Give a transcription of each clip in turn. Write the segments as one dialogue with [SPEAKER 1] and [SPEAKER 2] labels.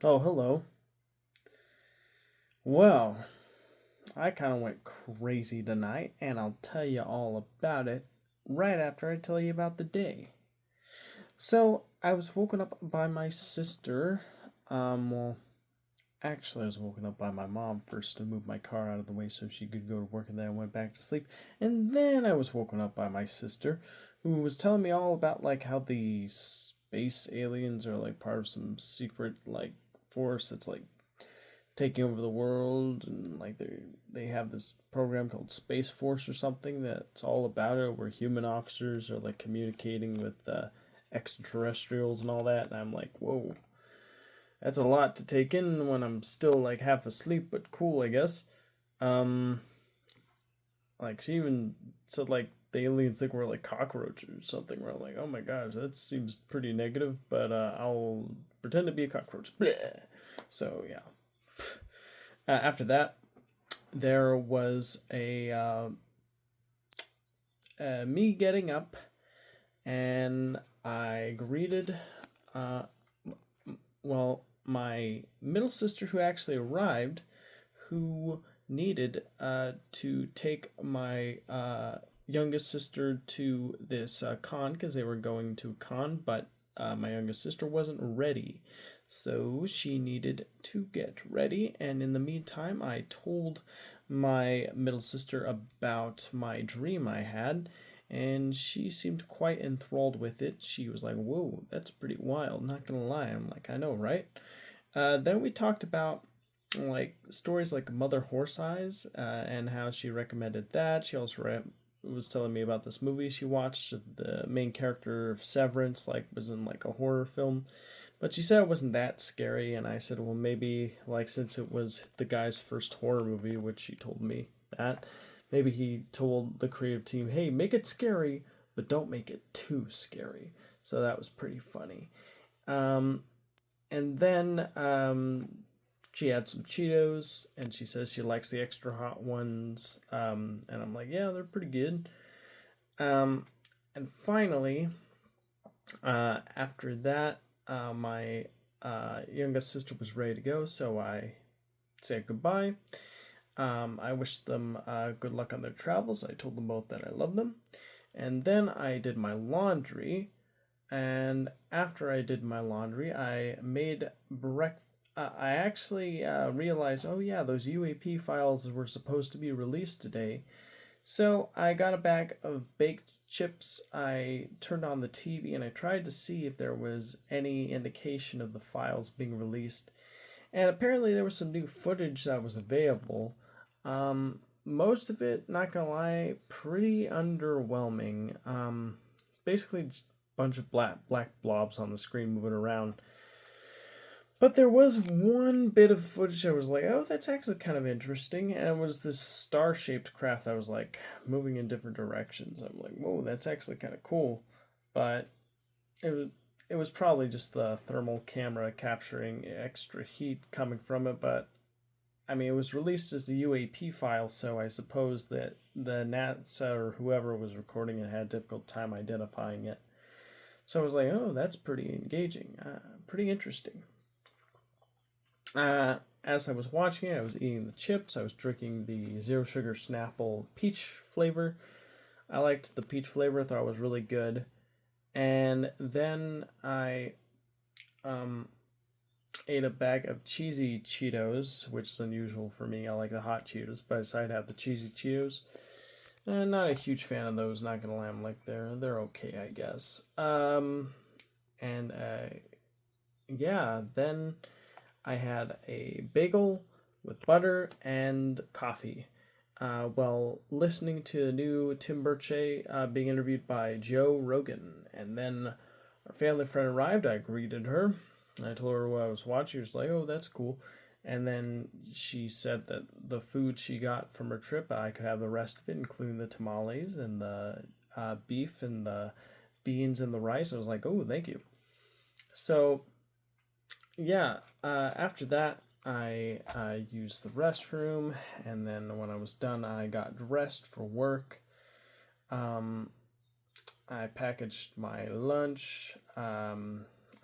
[SPEAKER 1] Oh, hello. Well, I kind of went crazy tonight, and I'll tell you all about it right after I tell you about the day. So, I was woken up by my sister. Well, actually, I was woken up by my mom first to move my car out of the way so she could go to work, and then I went back to sleep. And then I was woken up by my sister, who was telling me all about like how the space aliens are like part of some secret like force that's like taking over the world, and like they have this program called Space Force or something that's all about it, where human officers are like communicating with extraterrestrials and all that. And I'm like, whoa, that's a lot to take in when I'm still like half asleep, but cool, I guess. Um, like she even said like the aliens think we're like cockroaches or something. Where I'm like, oh my gosh, that seems pretty negative, but I'll pretend to be a cockroach. Bleh. So yeah. After that, there was a me getting up, and I greeted uh, my middle sister who actually arrived, who needed to take my youngest sister to this con because they were going to a con, but my youngest sister wasn't ready. So she needed to get ready, and in the meantime, I told my middle sister about my dream I had, and she seemed quite enthralled with it. She was like, "Whoa, that's pretty wild, not gonna lie." I'm like, "I know, right?" Then we talked about like stories like Mother Horse Eyes, and how she recommended that. She also was telling me about this movie she watched. The main character of Severance like was in like a horror film, but she said it wasn't that scary. And I said, well, maybe like since it was the guy's first horror movie, which she told me that, maybe he told the creative team, hey, make it scary, but don't make it too scary. So that was pretty funny. Um, and then she had some Cheetos, and she says she likes the extra hot ones. And I'm like, yeah, they're pretty good. Um, and finally, after that, my youngest sister was ready to go, so I said goodbye. I wished them good luck on their travels. I told them both that I love them. And then I did my laundry. And after I did my laundry, I made breakfast. I actually realized, oh yeah, those UAP files were supposed to be released today. So I got a bag of baked chips. I turned on the TV and I tried to see if there was any indication of the files being released. And apparently there was some new footage that was available. Most of it, not gonna lie, pretty underwhelming. Basically, just a bunch of black blobs on the screen moving around. But there was one bit of footage that was like, oh, that's actually kind of interesting. And it was this star shaped craft that was like moving in different directions. I'm like, whoa, that's actually kind of cool. But it was. It was probably just the thermal camera capturing extra heat coming from it, but I mean, it was released as the UAP file, so I suppose that the NASA or whoever was recording it had a difficult time identifying it. So I was like, oh, that's pretty engaging, pretty interesting. As I was watching it, I was eating the chips, I was drinking the zero sugar Snapple peach flavor. I liked the peach flavor, thought it was really good. And then I um, ate a bag of cheesy Cheetos, which is unusual for me. I like the hot Cheetos, but I decided to have the cheesy Cheetos. Not a huge fan of those. Not gonna lie, I'm like they're okay, I guess. And yeah, then I had a bagel with butter and coffee. While listening to the new Tim Burchett being interviewed by Joe Rogan, and then our family friend arrived. I greeted her. I told her what I was watching. She was like, "Oh, that's cool." And then she said that the food she got from her trip, I could have the rest of it, including the tamales and the beef and the beans and the rice. I was like, "Oh, thank you." So yeah, after that, I used the restroom, and then when I was done, I got dressed for work. Um, I packaged my lunch.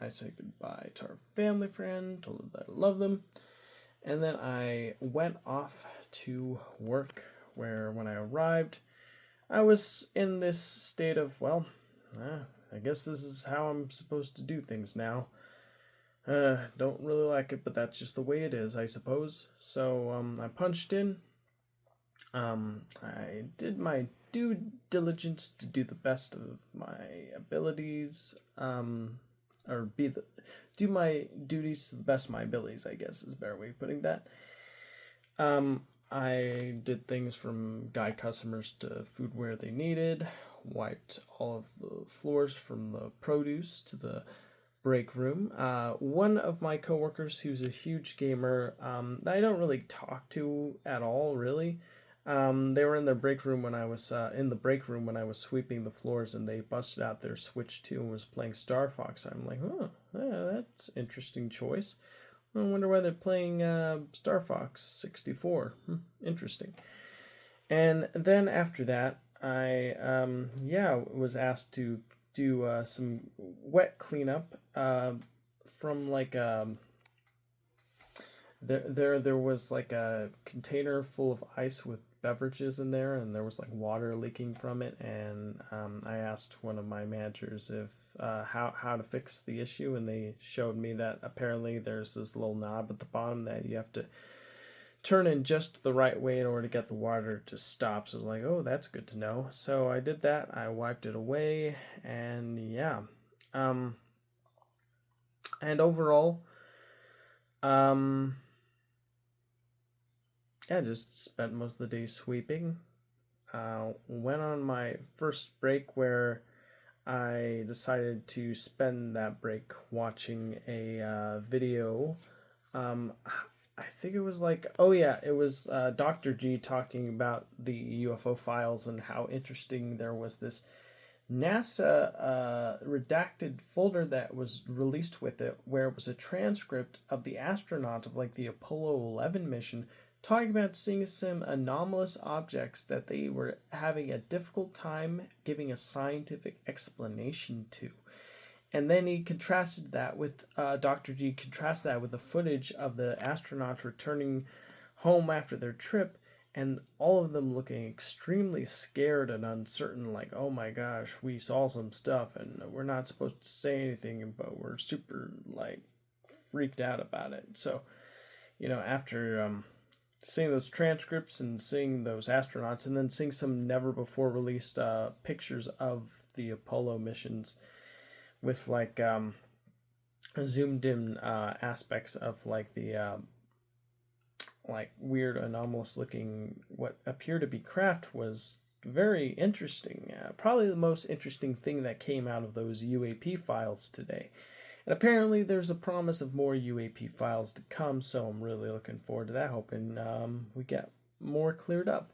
[SPEAKER 1] I said goodbye to our family friend, told them that I love them, and then I went off to work, where when I arrived, I was in this state of, well, I guess this is how I'm supposed to do things now. Don't really like it, but that's just the way it is, I suppose. So, I punched in. I did my due diligence to do the best of my abilities. Or do my duties to the best of my abilities, I guess is a better way of putting that. I did things from guide customers to food where they needed, wiped all of the floors from the produce to the break room. One of my coworkers, who's a huge gamer, that I don't really talk to at all, really. They were in their break room when I was in the break room when I was sweeping the floors, and they busted out their Switch 2 and was playing Star Fox. I'm like, oh, yeah, that's interesting choice. I wonder why they're playing Star Fox 64. Interesting. And then after that, I was asked to do some wet cleanup from like there was like a container full of ice with beverages in there, and there was like water leaking from it, and I asked one of my managers if how to fix the issue, and they showed me that apparently there's this little knob at the bottom that you have to turn in just the right way in order to get the water to stop. So I was like, oh, that's good to know. So I did that. I wiped it away, and yeah. And overall, um, yeah, just spent most of the day sweeping. Went on my first break where I decided to spend that break watching a video. I think it was like, oh yeah, it was Dr. G talking about the UFO files and how interesting there was this NASA redacted folder that was released with it, where it was a transcript of the astronauts of like the Apollo 11 mission talking about seeing some anomalous objects that they were having a difficult time giving a scientific explanation to. And then he contrasted that with Dr. G contrasted that with the footage of the astronauts returning home after their trip, and all of them looking extremely scared and uncertain, like, oh my gosh, we saw some stuff and we're not supposed to say anything, but we're super like freaked out about it. So, after seeing those transcripts and seeing those astronauts, and then seeing some never before released pictures of the Apollo missions with like zoomed in aspects of like the like weird anomalous looking what appear to be craft, was very interesting. Probably the most interesting thing that came out of those UAP files today. And apparently there's a promise of more UAP files to come, so I'm really looking forward to that, hoping we get more cleared up.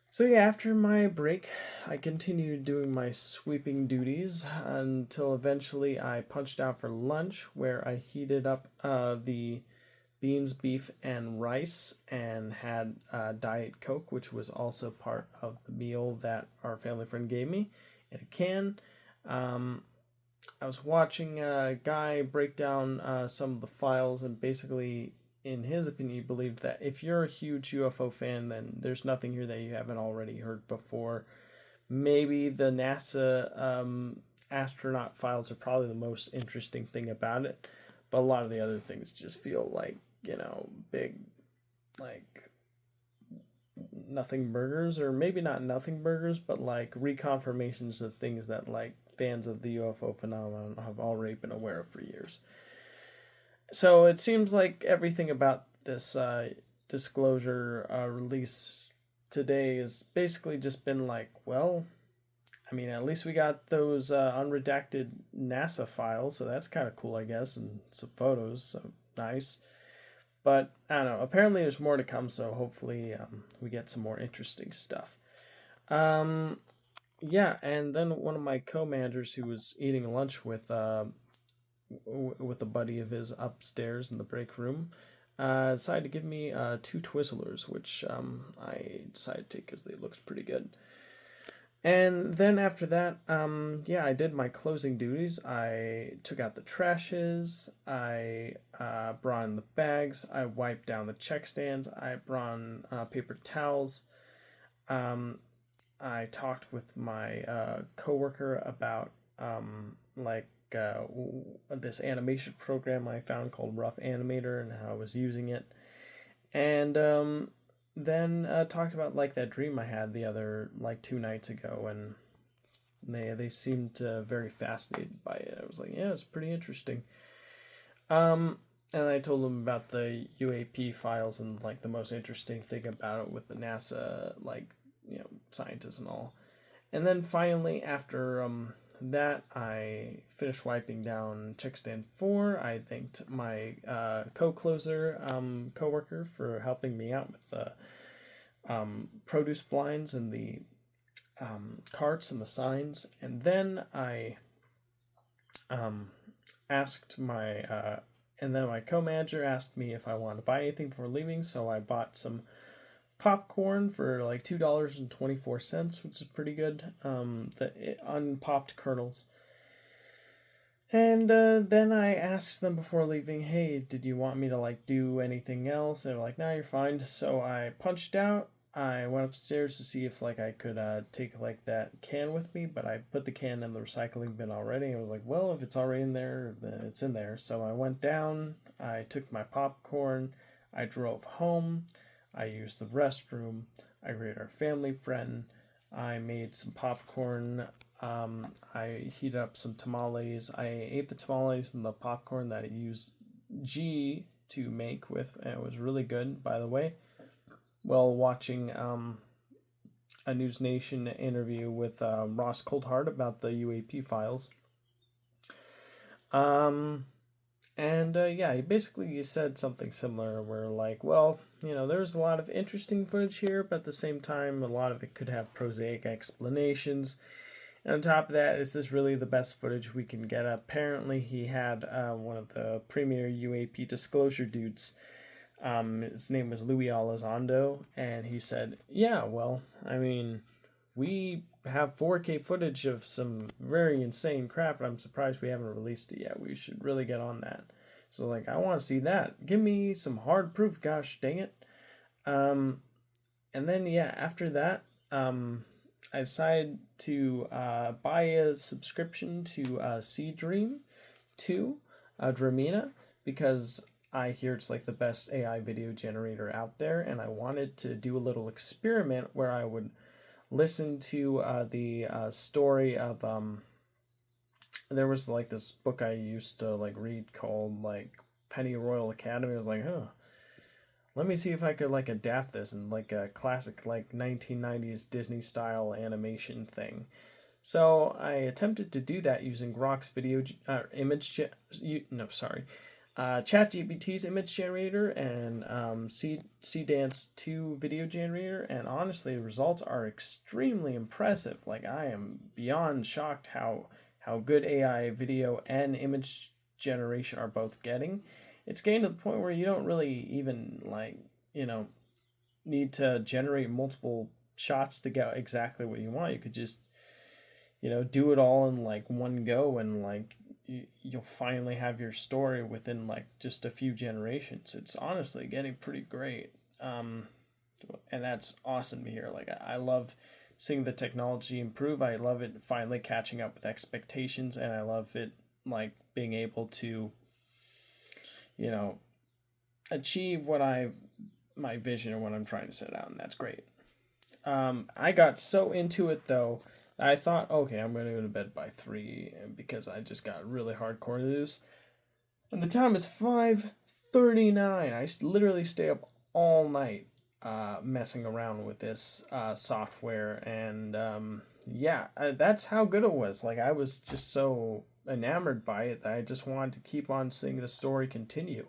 [SPEAKER 1] So yeah, after my break, I continued doing my sweeping duties until eventually I punched out for lunch, where I heated up the beans, beef, and rice, and had Diet Coke, which was also part of the meal that our family friend gave me in a can. I was watching a guy break down some of the files, and basically, in his opinion, he believed that if you're a huge UFO fan, then there's nothing here that you haven't already heard before. Maybe the NASA astronaut files are probably the most interesting thing about it, but a lot of the other things just feel like, big, like, nothing burgers, or maybe not nothing burgers, but like reconfirmations of things that like fans of the UFO phenomenon have already been aware of for years. So it seems like everything about this disclosure release today has basically just been like, well, I mean, at least we got those unredacted NASA files, so that's kind of cool, I guess, and some photos, so nice. But I don't know. Apparently, there's more to come, so hopefully we get some more interesting stuff. Yeah, and then one of my co-managers who was eating lunch with a buddy of his upstairs in the break room decided to give me 2 Twizzlers, which I decided to take because they looked pretty good. And then after that, yeah, I did my closing duties. I took out the trashes. I brought in the bags. I wiped down the check stands. I brought in paper towels. Um, I talked with my coworker about this animation program I found called Rough Animator and how I was using it, and then talked about like that dream I had the other like 2 nights ago, and they seemed very fascinated by it. I was like, yeah, it's pretty interesting. Um, and I told them about the UAP files and like the most interesting thing about it with the NASA scientists and all. And then finally, after that, I finished wiping down check stand 4. I thanked my co-closer coworker for helping me out with the produce blinds and the carts and the signs. And then I um, asked and then my co-manager asked me if I wanted to buy anything before leaving, so I bought some popcorn for like $2.24, which is pretty good. The unpopped kernels. And then I asked them before leaving, hey, did you want me to like do anything else? And they're like, no, you're fine. So I punched out. I went upstairs to see if like I could take like that can with me, but I put the can in the recycling bin already. I was like, well, if it's already in there, then it's in there. So I went down. I took my popcorn. I drove home. I used the restroom. I greeted our family friend. I made some popcorn. I heated up some tamales. I ate the tamales and the popcorn that I used G to make with, and it was really good, by the way. While watching a News Nation interview with Ross Coulthart about the UAP files. And yeah, he basically said something similar where, like, well, there's a lot of interesting footage here, but at the same time, a lot of it could have prosaic explanations. And on top of that, is this really the best footage we can get? Apparently, he had one of the premier UAP disclosure dudes. His name was Louis Elizondo, and he said, yeah, well, I mean, we have 4K footage of some very insane crap, and I'm surprised we haven't released it yet. We should really get on that. So, like, I want to see that. Give me some hard proof, gosh dang it. And then, yeah, after that, I decided to buy a subscription to Seedream 2, Dramina, because I hear it's like the best AI video generator out there, and I wanted to do a little experiment where I would listen to the story of there was like this book I used to like read called like Penny Royal Academy. I was like, let me see if I could like adapt this in like a classic like 1990s Disney style animation thing. So I attempted to do that using Grok's ChatGPT's image generator and Seedance 2 video generator, and honestly, the results are extremely impressive. Like, I am beyond shocked how good AI video and image generation are both getting. It's getting to the point where you don't really even need to generate multiple shots to get exactly what you want. You could just do it all in like one go, and like you'll finally have your story within like just a few generations. It's honestly getting pretty great, and that's awesome to hear. Like, I love seeing the technology improve. I love it finally catching up with expectations, and I love it like being able to achieve my vision or what I'm trying to set out, and that's great. I got so into it though, I thought, okay, I'm going to go to bed by 3 because I just got really hardcore into this. And the time is 5:39. I literally stay up all night messing around with this software. And yeah, that's how good it was. Like, I was just so enamored by it that I just wanted to keep on seeing the story continue.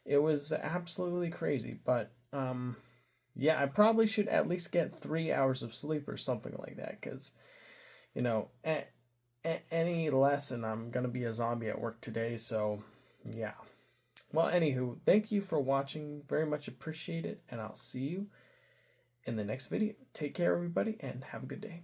[SPEAKER 1] It was absolutely crazy. But yeah, I probably should at least get 3 hours of sleep or something like that, because, any less and I'm going to be a zombie at work today, so yeah. Well, anywho, thank you for watching. Very much appreciate it, and I'll see you in the next video. Take care, everybody, and have a good day.